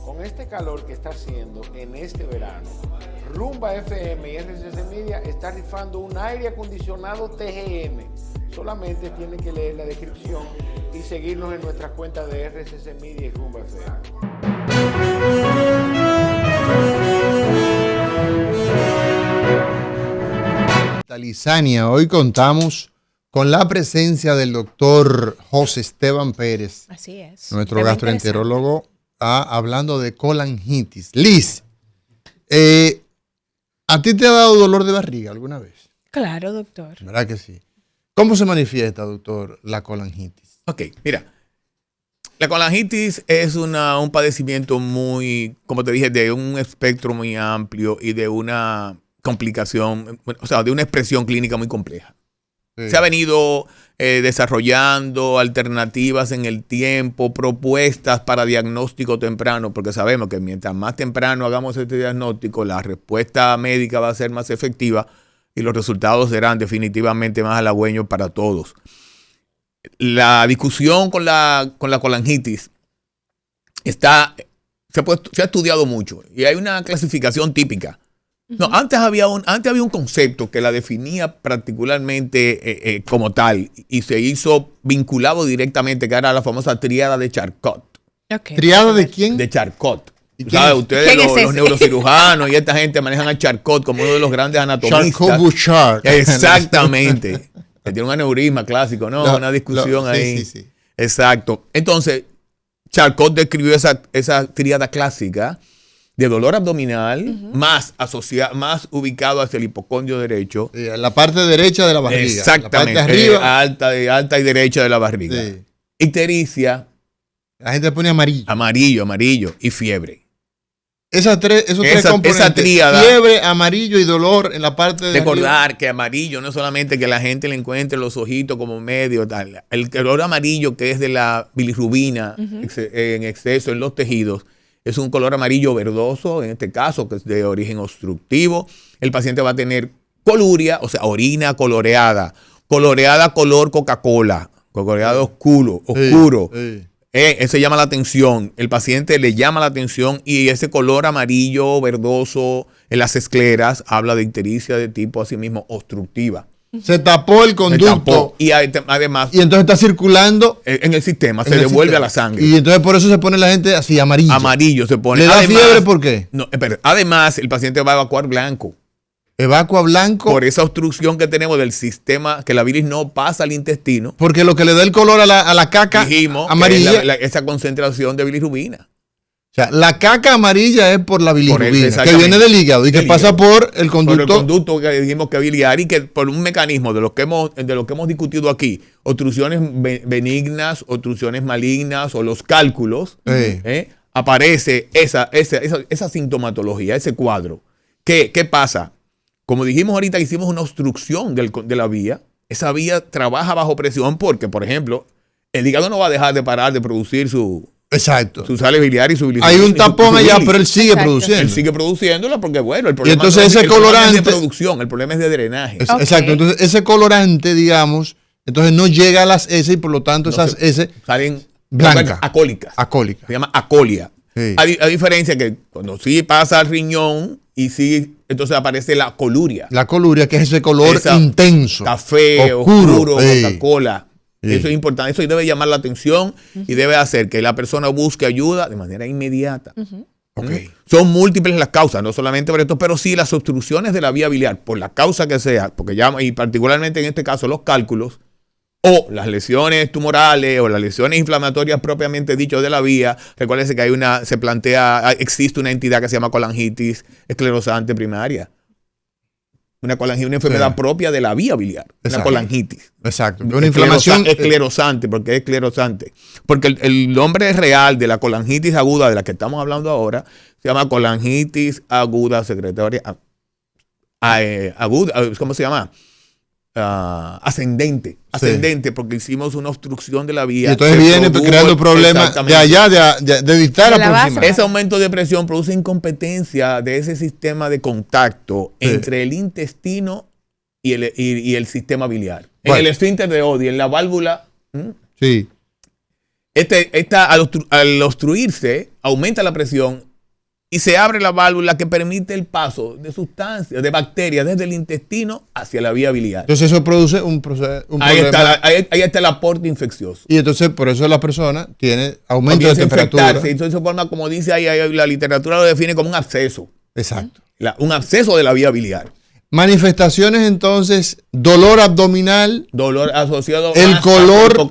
con este calor que está haciendo en este verano, Rumba FM y RCC Media está rifando un aire acondicionado TGM. Solamente tienen que leer la descripción y seguirnos en nuestras cuentas de RCC Media y Rumba FM. Talizania, hoy contamos con la presencia del doctor José Esteban Pérez. Así es. Nuestro gastroenterólogo, hablando de colangitis. Liz, ¿a ti te ha dado dolor de barriga alguna vez? Claro, doctor. ¿Verdad que sí? ¿Cómo se manifiesta, doctor, la colangitis? Ok, mira. La colangitis es un padecimiento muy, como te dije, de un espectro muy amplio y de una complicación, o sea, de una expresión clínica muy compleja. Sí. Se ha venido desarrollando alternativas en el tiempo, propuestas para diagnóstico temprano, porque sabemos que mientras más temprano hagamos este diagnóstico, la respuesta médica va a ser más efectiva y los resultados serán definitivamente más halagüeños para todos. La discusión con la colangitis se ha estudiado mucho y hay una clasificación típica. No, antes había un concepto que la definía particularmente como tal y se hizo vinculado directamente, que era la famosa tríada de Charcot. Okay. ¿Tríada de quién? De Charcot. ¿Sabes? Ustedes, los neurocirujanos y esta gente manejan a Charcot como uno de los grandes anatomistas. Charcot-Bouchard. Exactamente. Que tiene un aneurisma clásico, ¿no? Una discusión ahí. Sí. Exacto. Entonces, Charcot describió esa tríada clásica de dolor abdominal, más ubicado hacia el hipocondrio derecho. Sí, la parte derecha de la barriga. Exactamente. La parte de arriba. Alta y derecha de la barriga. Sí. Ictericia. La gente pone amarillo. Amarillo. Y fiebre. Esos tres componentes. Esa tríada. Fiebre, amarillo y dolor en la parte de recordar arriba. Que amarillo no es solamente que la gente le encuentre los ojitos como medio, tal. El color amarillo, que es de la bilirrubina en exceso en los tejidos, es un color amarillo verdoso, en este caso, que es de origen obstructivo. El paciente va a tener coluria, o sea, orina coloreada color Coca-Cola, coloreado oscuro. Sí. Ese llama la atención. El paciente le llama la atención y ese color amarillo verdoso en las escleras habla de ictericia de tipo asimismo obstructiva. Se tapó el conducto. Y además. Y entonces está circulando en el sistema, se devuelve a la sangre. Y entonces por eso se pone la gente así, amarillo. Amarillo se pone. ¿Le da fiebre por qué? No, pero además, el paciente va a evacuar blanco. ¿Evacua blanco? Por esa obstrucción que tenemos del sistema, que la bilis no pasa al intestino. Porque lo que le da el color a la caca amarilla. Esa concentración de bilirrubina. O sea, la caca amarilla es por la bilirrubina, que viene del hígado y que pasa por el conducto. Por el conducto que dijimos que biliar y que por un mecanismo de lo que hemos discutido aquí, obstrucciones benignas, obstrucciones malignas o los cálculos, aparece esa sintomatología, ese cuadro. ¿Qué pasa? Como dijimos ahorita, hicimos una obstrucción de la vía. Esa vía trabaja bajo presión porque, por ejemplo, el hígado no va a dejar de parar de producir su sales biliar y su bilirrubina. Hay un tapón allá, pero él sigue produciendo. Él sigue produciéndola porque, bueno, el problema, entonces ese colorante, no es de producción, el problema es de drenaje. Exacto, entonces ese colorante, digamos, entonces no llega a las S y por lo tanto esas S salen blancas. Acólicas. Se llama acolia. Sí. A diferencia que cuando sí pasa al riñón y sí, entonces aparece la coluria. La coluria, que es ese color intenso. Café, oscuro, Coca-Cola. Sí. Eso es importante, eso debe llamar la atención y debe hacer que la persona busque ayuda de manera inmediata. Okay. Son múltiples las causas, no solamente por esto, pero sí las obstrucciones de la vía biliar, por la causa que sea, porque y particularmente en este caso los cálculos, o las lesiones tumorales o las lesiones inflamatorias propiamente dicho de la vía. Recuérdense que existe una entidad que se llama colangitis esclerosante primaria. Una enfermedad propia de la vía biliar. Exacto. Una colangitis. Exacto. Una inflamación esclerosante, porque es esclerosante. Porque el nombre real de la colangitis aguda de la que estamos hablando ahora se llama colangitis aguda secretoria aguda. ¿Cómo se llama? Ascendente, porque hicimos una obstrucción de la vía. Y entonces viene creando problemas de allá, de evitar la próxima. Ese aumento de presión produce incompetencia de ese sistema de contacto entre el intestino y el sistema biliar. Bueno. En el esfínter de Oddi, en la válvula. Sí. Al obstruirse, aumenta la presión y se abre la válvula que permite el paso de sustancias, de bacterias, desde el intestino hacia la vía biliar. Entonces eso produce un problema. Ahí está el aporte infeccioso. Y entonces por eso la persona tiene aumento de temperatura. Entonces se forma, como dice ahí, la literatura lo define como un absceso. Exacto. Un absceso de la vía biliar. Manifestaciones entonces, dolor abdominal, dolor asociado el color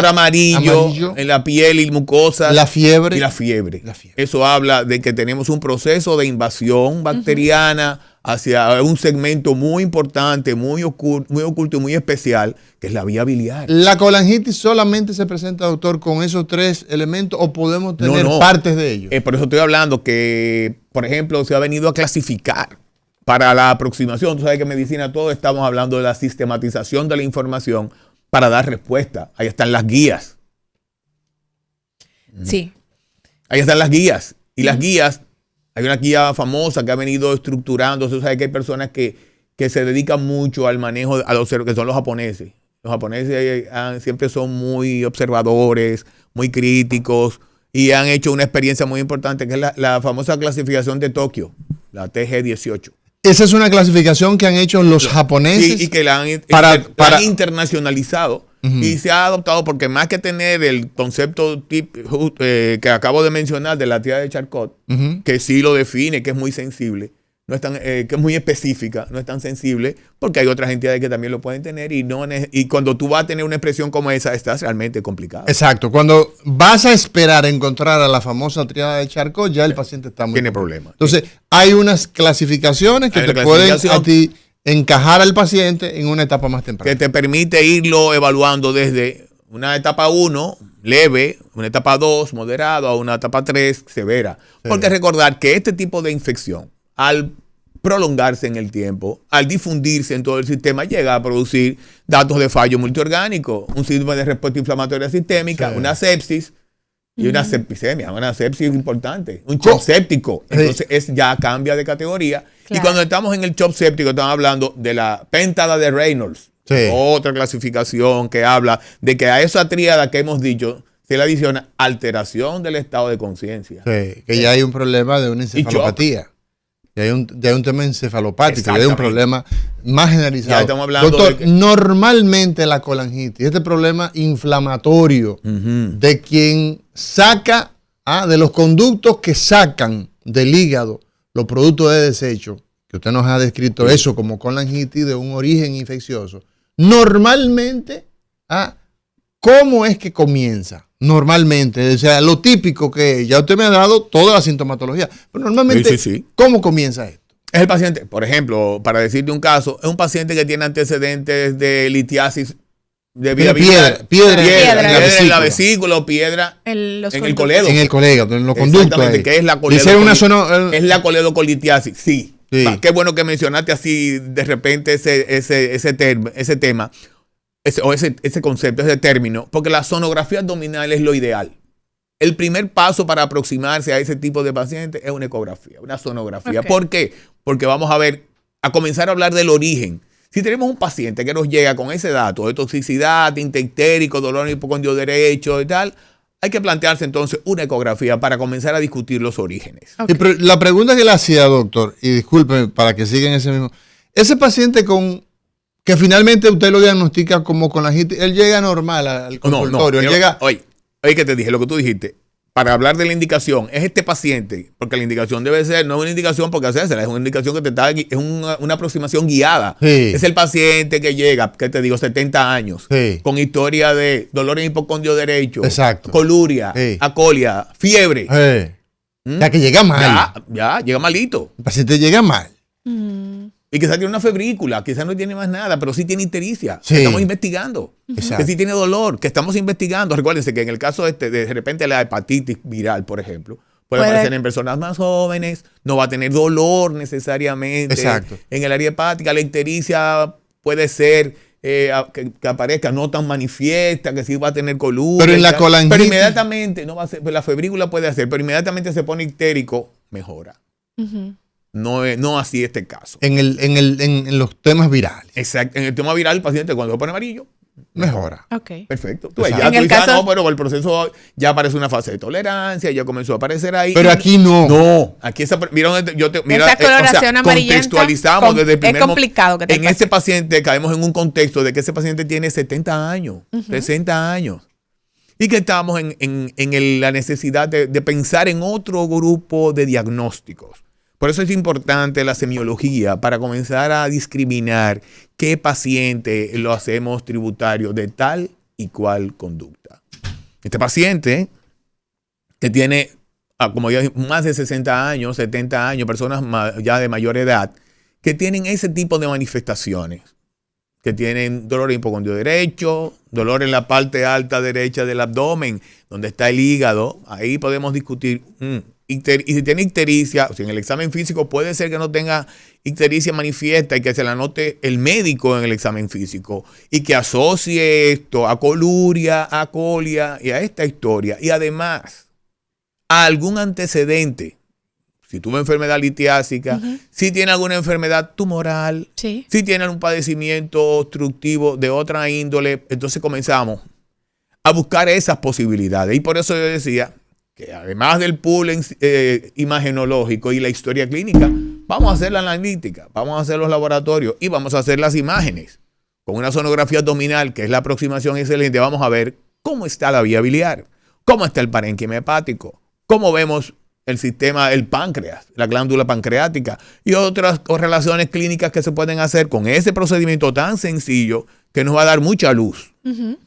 amarillo en la piel y mucosa, la fiebre y la fiebre. Eso habla de que tenemos un proceso de invasión bacteriana hacia un segmento muy importante, muy oculto y muy especial, que es la vía biliar. ¿La colangitis solamente se presenta, doctor, con esos 3 elementos o podemos tener partes de ellos? Por eso estoy hablando que, por ejemplo, se ha venido a clasificar para la aproximación. Tú sabes que en medicina todos estamos hablando de la sistematización de la información para dar respuesta. Ahí están las guías. Sí. Ahí están las guías. Y las guías, hay una guía famosa que ha venido estructurando. Tú sabes que hay personas que se dedican mucho al manejo, que son los japoneses. Los japoneses siempre son muy observadores, muy críticos y han hecho una experiencia muy importante que es la famosa clasificación de Tokio, la TG18. Esa es una clasificación que han hecho los japoneses. Sí, y que la han internacionalizado. Y se ha adoptado porque más que tener el concepto que acabo de mencionar de la tríada de Charcot, que sí lo define, que es muy sensible, no es tan, que es muy específica, no es tan sensible, porque hay otras entidades que también lo pueden tener y cuando tú vas a tener una expresión como esa, estás realmente complicado. Exacto. Cuando vas a esperar encontrar a la famosa tríada de Charcot, ya el paciente está muy... Tiene problemas. Entonces, hay unas clasificaciones que te pueden a ti encajar al paciente en una etapa más temprana. Que te permite irlo evaluando desde una etapa 1, leve, una etapa 2, moderado, a una etapa 3, severa. Sí. Porque recordar que este tipo de infección, al prolongarse en el tiempo, al difundirse en todo el sistema, llega a producir datos de fallo multiorgánico, un síndrome de respuesta inflamatoria sistémica, una sepsis y una septicemia, una sepsis importante, un shock séptico. Entonces ya cambia de categoría. Claro. Y cuando estamos en el shock séptico, estamos hablando de la péntada de Reynolds, otra clasificación que habla de que a esa tríada que hemos dicho se le adiciona alteración del estado de conciencia. Sí, que ya hay un problema de una encefalopatía. Ya hay un tema encefalopático, ya hay un problema más generalizado. Ya estamos hablando. Doctor, normalmente la colangitis, este problema inflamatorio de quien saca, de los conductos que sacan del hígado los productos de desecho, que usted nos ha descrito eso como colangitis de un origen infeccioso. Normalmente, ¿cómo es que comienza? Normalmente, o sea, lo típico que ya usted me ha dado toda la sintomatología, pero normalmente, ¿cómo comienza esto? Es el paciente, por ejemplo, para decirte un caso, es un paciente que tiene antecedentes de litiasis de vía biliar, piedra en la vesícula o piedra en el coledo. En el coledo, en los conductos. Que es la coledocolitis, sí. Qué bueno que mencionaste así de repente ese tema. Ese concepto, ese término, porque la sonografía abdominal es lo ideal. El primer paso para aproximarse a ese tipo de pacientes es una ecografía, una sonografía. ¿Por qué? Porque vamos a comenzar a hablar del origen. Si tenemos un paciente que nos llega con ese dato de toxicidad, tinte ictérico, dolor en hipocondrio derecho y tal, hay que plantearse entonces una ecografía para comenzar a discutir los orígenes. Pero la pregunta que le hacía, doctor, y disculpe para que sigan ese mismo, ese paciente que finalmente usted lo diagnostica como colangitis, él llega normal al consultorio. Oye, que te dije lo que tú dijiste. Para hablar de la indicación, es este paciente, porque la indicación debe ser, no es una indicación porque hacérsela, es una indicación que es una aproximación guiada. Sí. Es el paciente que llega, que te digo, 70 años, con historia de dolor en hipocondrio derecho, coluria, acolia, fiebre. Ya que llega mal. Ya, llega malito. El paciente llega mal. Y quizás tiene una febrícula, quizás no tiene más nada, pero sí tiene ictericia, que estamos investigando. Que sí tiene dolor, que estamos investigando. Recuérdense que en el caso de repente la hepatitis viral, por ejemplo, puede aparecer en personas más jóvenes, no va a tener dolor necesariamente. En el área hepática, la ictericia puede ser que aparezca no tan manifiesta, que sí va a tener coluria. Pero en la colangitis, pero inmediatamente no va a ser, la febrícula puede hacer, pero inmediatamente se pone ictérico, mejora. No así este caso. En los temas virales. Exacto. En el tema viral, el paciente cuando se pone amarillo, mejora. Ok. Perfecto. Exacto. Ya En tú el dices, caso- no, pero el proceso ya aparece una fase de tolerancia, ya comenzó a aparecer ahí. Pero aquí no. No, aquí mira, Esa coloración amarillenta contextualizamos desde el primer es complicado que te en pase. este paciente caemos en un contexto de que ese paciente tiene 70 años, 60 años. Y que estamos en la necesidad de pensar en otro grupo de diagnósticos. Por eso es importante la semiología para comenzar a discriminar qué paciente lo hacemos tributario de tal y cual conducta. Este paciente que tiene, como ya dije, más de 60 años, 70 años, personas ya de mayor edad, que tienen ese tipo de manifestaciones, que tienen dolor en hipocondrio derecho, dolor en la parte alta derecha del abdomen, donde está el hígado, ahí podemos discutir. Y si tiene ictericia, o sea, en el examen físico puede ser que no tenga ictericia manifiesta y que se la anote el médico en el examen físico y que asocie esto a coluria, a colia y a esta historia. Y además, a algún antecedente. Si tuvo enfermedad litiásica, si tiene alguna enfermedad tumoral, Sí. si tiene algún padecimiento obstructivo de otra índole, entonces comenzamos a buscar esas posibilidades. Y por eso yo decía que además del pool imagenológico y la historia clínica, vamos a hacer la analítica, vamos a hacer los laboratorios y vamos a hacer las imágenes. Con una sonografía abdominal, que es la aproximación excelente, vamos a ver cómo está la vía biliar, cómo está el parénquima hepático, cómo vemos el sistema, el páncreas, la glándula pancreática y otras correlaciones clínicas que se pueden hacer con ese procedimiento tan sencillo que nos va a dar mucha luz.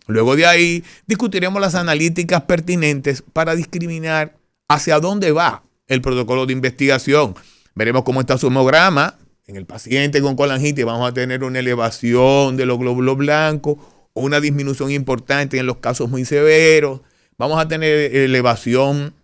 Luego de ahí discutiremos las analíticas pertinentes para discriminar hacia dónde va el protocolo de investigación. Veremos cómo está su hemograma. En el paciente con colangitis vamos a tener una elevación de los glóbulos blancos o una disminución importante en los casos muy severos. Vamos a tener elevación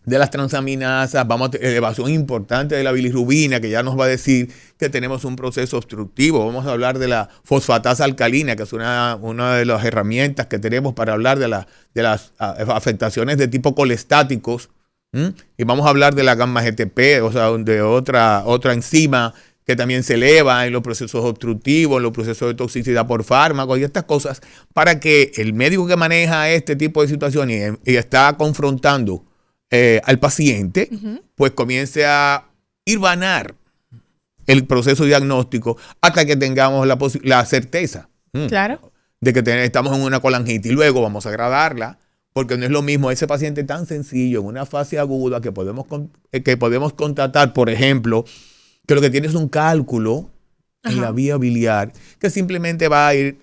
de las transaminasas, vamos a tener elevación importante de la bilirrubina, que ya nos va a decir que tenemos un proceso obstructivo. Vamos a hablar de la fosfatasa alcalina, que es una de las herramientas que tenemos para hablar de las afectaciones de tipo colestáticos. Y vamos a hablar de la gamma GTP, o sea, de otra enzima que también se eleva en los procesos obstructivos, en los procesos de toxicidad por fármacos y estas cosas, para que el médico que maneja este tipo de situaciones y está confrontando al paciente, pues comience a irvanar el proceso diagnóstico hasta que tengamos la certeza Claro. de que estamos en una colangitis. Luego vamos a gradarla, porque no es lo mismo ese paciente tan sencillo en una fase aguda que podemos contratar, por ejemplo, que lo que tiene es un cálculo en la vía biliar, que simplemente va a ir,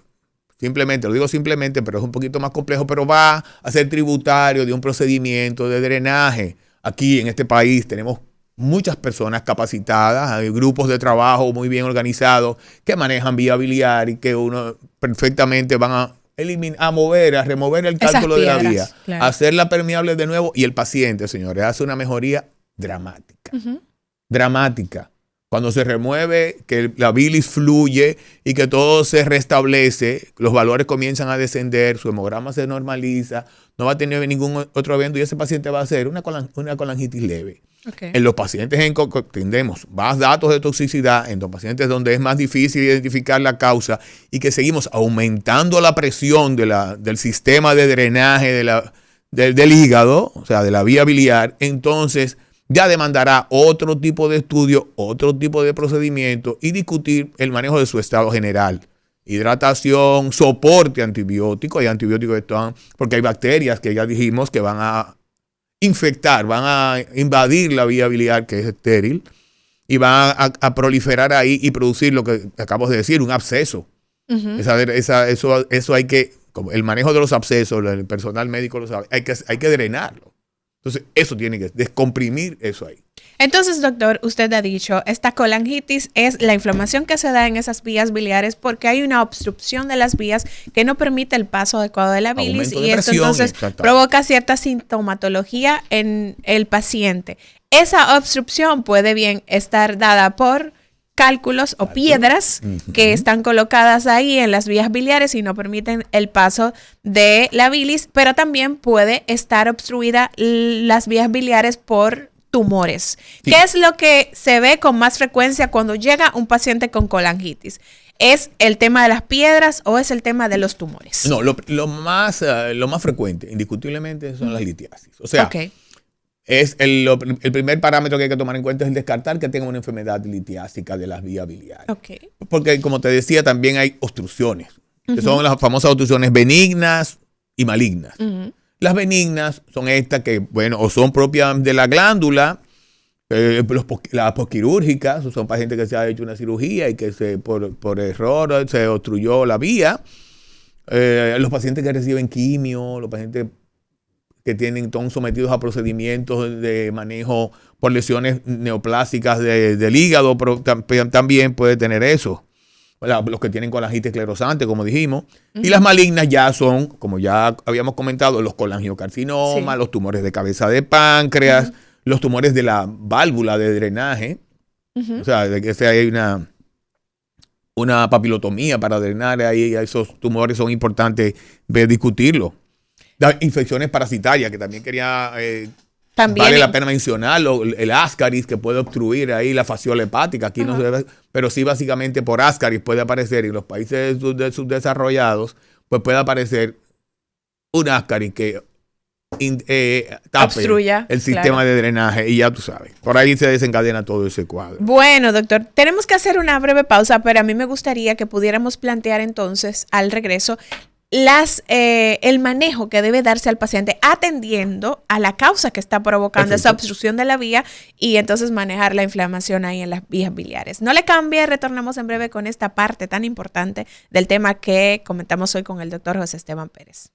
lo digo simplemente, pero es un poquito más complejo, pero va a ser tributario de un procedimiento de drenaje. Aquí en este país tenemos muchas personas capacitadas, hay grupos de trabajo muy bien organizados que manejan vía biliar y que uno perfectamente van a remover el cálculo de la vía, claro. hacerla permeable de nuevo y el paciente, señores, hace una mejoría dramática. Dramática. Cuando se remueve, que la bilis fluye y que todo se restablece, los valores comienzan a descender, su hemograma se normaliza, no va a tener ningún otro evento y ese paciente va a hacer una colangitis leve. Okay. En los pacientes tendemos más datos de toxicidad, en los pacientes donde es más difícil identificar la causa y que seguimos aumentando la presión del sistema de drenaje del hígado, o sea, de la vía biliar, entonces ya demandará otro tipo de estudio, otro tipo de procedimiento y discutir el manejo de su estado general. Hidratación, soporte antibiótico. Hay antibióticos que están, porque hay bacterias que ya dijimos que van a infectar, van a invadir la vía biliar, que es estéril, y van a proliferar ahí y producir lo que acabamos de decir, un absceso. Eso hay que, como el manejo de los abscesos, el personal médico lo sabe, hay que drenarlo. Entonces, eso tiene que descomprimir eso ahí. Entonces, doctor, usted ha dicho, esta colangitis es la inflamación que se da en esas vías biliares porque hay una obstrucción de las vías que no permite el paso adecuado de la bilis y esto entonces provoca cierta sintomatología en el paciente. Esa obstrucción puede bien estar dada por cálculos o piedras que están colocadas ahí en las vías biliares y no permiten el paso de la bilis, pero también puede estar obstruida las vías biliares por tumores. Sí. ¿Qué es lo que se ve con más frecuencia cuando llega un paciente con colangitis? ¿Es el tema de las piedras o es el tema de los tumores? No, lo más frecuente, indiscutiblemente, son las litiasis. O sea, es el primer parámetro que hay que tomar en cuenta es el descartar que tenga una enfermedad litiásica de las vías biliares. Porque, como te decía, también hay obstrucciones, que son las famosas obstrucciones benignas y malignas. Las benignas son estas que, bueno, o son propias de la glándula. Las posquirúrgicas, son pacientes que se ha hecho una cirugía y que por error se obstruyó la vía. Los pacientes que reciben quimio, los pacientes que están sometidos a procedimientos de manejo por lesiones neoplásicas del hígado, pero también puede tener eso. Los que tienen colangitis esclerosante, como dijimos. Y las malignas ya son, como ya habíamos comentado, los colangiocarcinomas, los tumores de cabeza de páncreas, los tumores de la válvula de drenaje, o sea, de que hay una papilotomía para drenar ahí, esos tumores son importantes discutirlo. Las infecciones parasitarias, que también quería, vale la pena mencionarlo, el Ascaris, que puede obstruir ahí la fasciola hepática, aquí no se debe, pero sí básicamente por Ascaris puede aparecer, en los países subdesarrollados, pues puede aparecer un Ascaris que obstruya el sistema de drenaje y ya tú sabes, por ahí se desencadena todo ese cuadro. Bueno, doctor, tenemos que hacer una breve pausa, pero a mí me gustaría que pudiéramos plantear entonces al regreso el manejo que debe darse al paciente atendiendo a la causa que está provocando esa obstrucción de la vía y entonces manejar la inflamación ahí en las vías biliares. No le cambie, retornamos en breve con esta parte tan importante del tema que comentamos hoy con el doctor José Esteban Pérez.